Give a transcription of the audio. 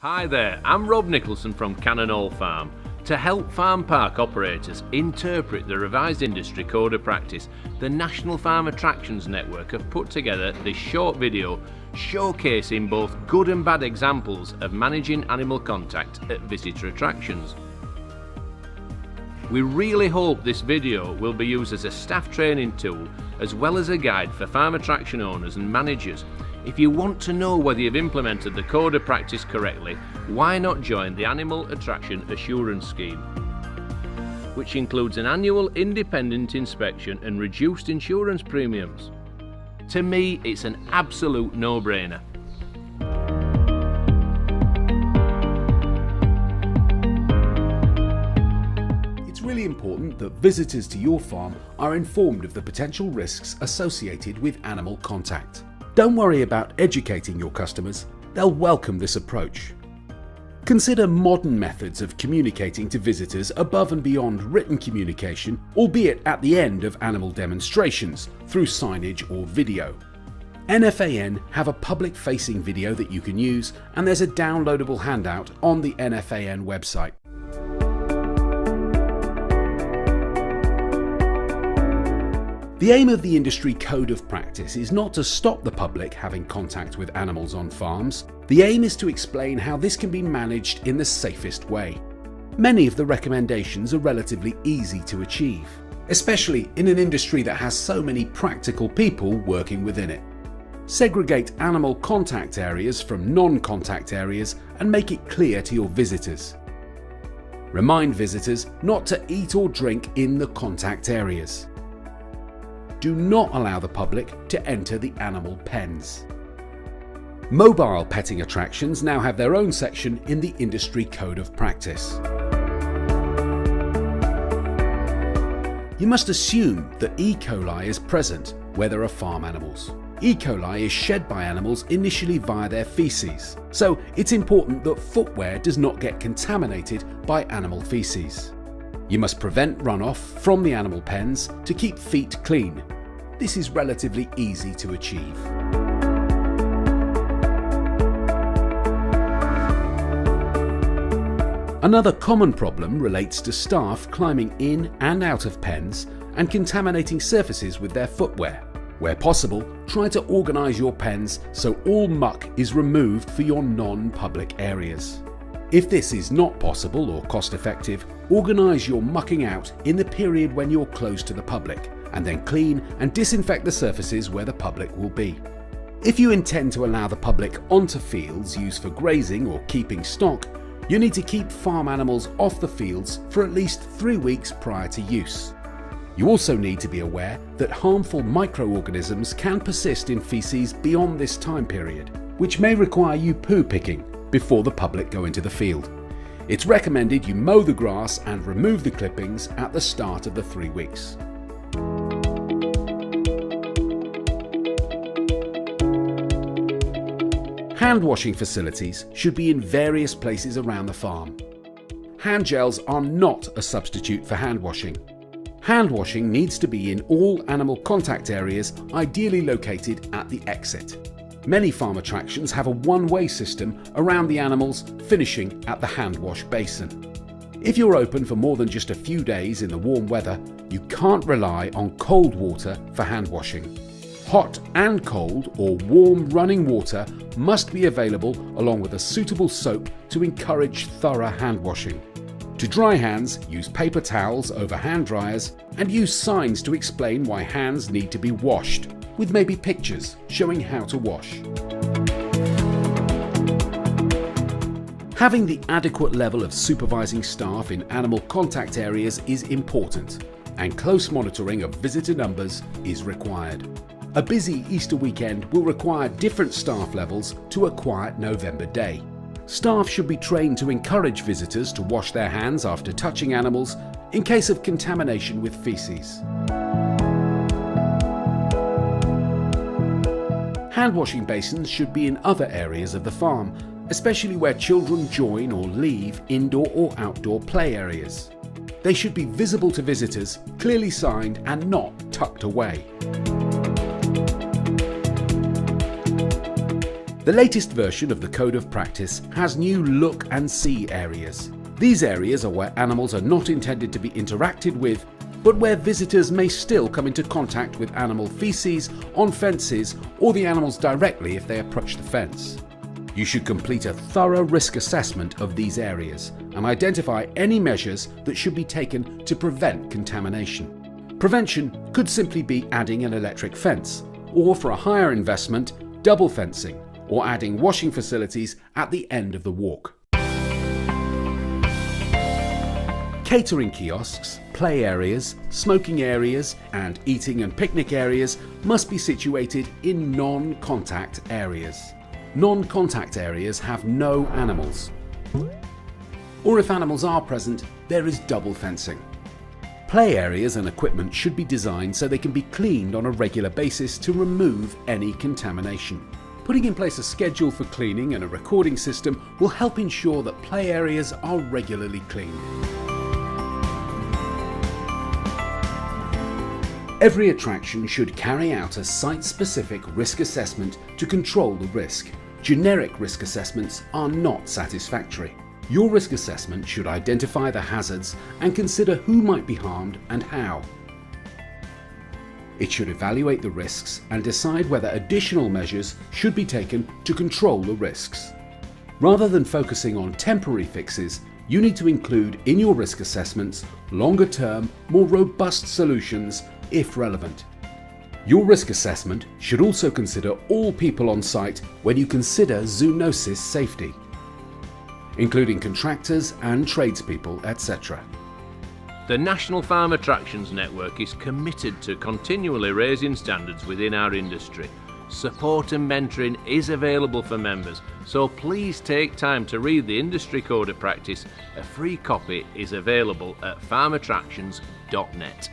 Hi there, I'm Rob Nicholson from Cannon Hall Farm. To help farm park operators interpret the revised industry code of practice, the National Farm Attractions Network have put together this short video showcasing both good and bad examples of managing animal contact at visitor attractions. We really hope this video will be used as a staff training tool as well as a guide for farm attraction owners and managers. If you want to know whether you've implemented the code of practice correctly, why not join the Animal Attraction Assurance Scheme, which includes an annual independent inspection and reduced insurance premiums. To me, it's an absolute no-brainer. It's really important that visitors to your farm are informed of the potential risks associated with animal contact. Don't worry about educating your customers, they'll welcome this approach. Consider modern methods of communicating to visitors above and beyond written communication, albeit at the end of animal demonstrations, through signage or video. NFAN have a public-facing video that you can use, and there's a downloadable handout on the NFAN website. The aim of the industry code of practice is not to stop the public having contact with animals on farms. The aim is to explain how this can be managed in the safest way. Many of the recommendations are relatively easy to achieve, especially in an industry that has so many practical people working within it. Segregate animal contact areas from non-contact areas and make it clear to your visitors. Remind visitors not to eat or drink in the contact areas. Do not allow the public to enter the animal pens. Mobile petting attractions now have their own section in the industry code of practice. You must assume that E. coli is present where there are farm animals. E. coli is shed by animals initially via their feces, so it's important that footwear does not get contaminated by animal feces. You must prevent runoff from the animal pens to keep feet clean. This is relatively easy to achieve. Another common problem relates to staff climbing in and out of pens and contaminating surfaces with their footwear. Where possible, try to organise your pens so all muck is removed for your non-public areas. If this is not possible or cost-effective, organise your mucking out in the period when you're closed to the public, and then clean and disinfect the surfaces where the public will be. If you intend to allow the public onto fields used for grazing or keeping stock, you need to keep farm animals off the fields for at least 3 weeks prior to use. You also need to be aware that harmful microorganisms can persist in feces beyond this time period, which may require you poo picking before the public go into the field. It's recommended you mow the grass and remove the clippings at the start of the 3 weeks. Hand washing facilities should be in various places around the farm. Hand gels are not a substitute for hand washing. Hand washing needs to be in all animal contact areas, ideally located at the exit. Many farm attractions have a one-way system around the animals, finishing at the hand wash basin. If you're open for more than just a few days in the warm weather, you can't rely on cold water for hand washing. Hot and cold or warm running water must be available along with a suitable soap to encourage thorough hand washing. To dry hands, use paper towels over hand dryers and use signs to explain why hands need to be washed, with maybe pictures showing how to wash. Having the adequate level of supervising staff in animal contact areas is important, and close monitoring of visitor numbers is required. A busy Easter weekend will require different staff levels to a quiet November day. Staff should be trained to encourage visitors to wash their hands after touching animals in case of contamination with feces. Hand washing basins should be in other areas of the farm, especially where children join or leave indoor or outdoor play areas. They should be visible to visitors, clearly signed and not tucked away. The latest version of the Code of Practice has new look and see areas. These areas are where animals are not intended to be interacted with, but where visitors may still come into contact with animal feces on fences or the animals directly if they approach the fence. You should complete a thorough risk assessment of these areas and identify any measures that should be taken to prevent contamination. Prevention could simply be adding an electric fence, or for a higher investment, double fencing, or adding washing facilities at the end of the walk. Catering kiosks, play areas, smoking areas, and eating and picnic areas must be situated in non-contact areas. Non-contact areas have no animals. Or if animals are present, there is double fencing. Play areas and equipment should be designed so they can be cleaned on a regular basis to remove any contamination. Putting in place a schedule for cleaning and a recording system will help ensure that play areas are regularly cleaned. Every attraction should carry out a site-specific risk assessment to control the risk. Generic risk assessments are not satisfactory. Your risk assessment should identify the hazards and consider who might be harmed and how. It should evaluate the risks and decide whether additional measures should be taken to control the risks. Rather than focusing on temporary fixes, you need to include in your risk assessments longer-term, more robust solutions if relevant. Your risk assessment should also consider all people on site when you consider zoonosis safety, including contractors and tradespeople, etc. The National Farm Attractions Network is committed to continually raising standards within our industry. Support and mentoring is available for members, so please take time to read the Industry Code of Practice. A free copy is available at farmattractions.net.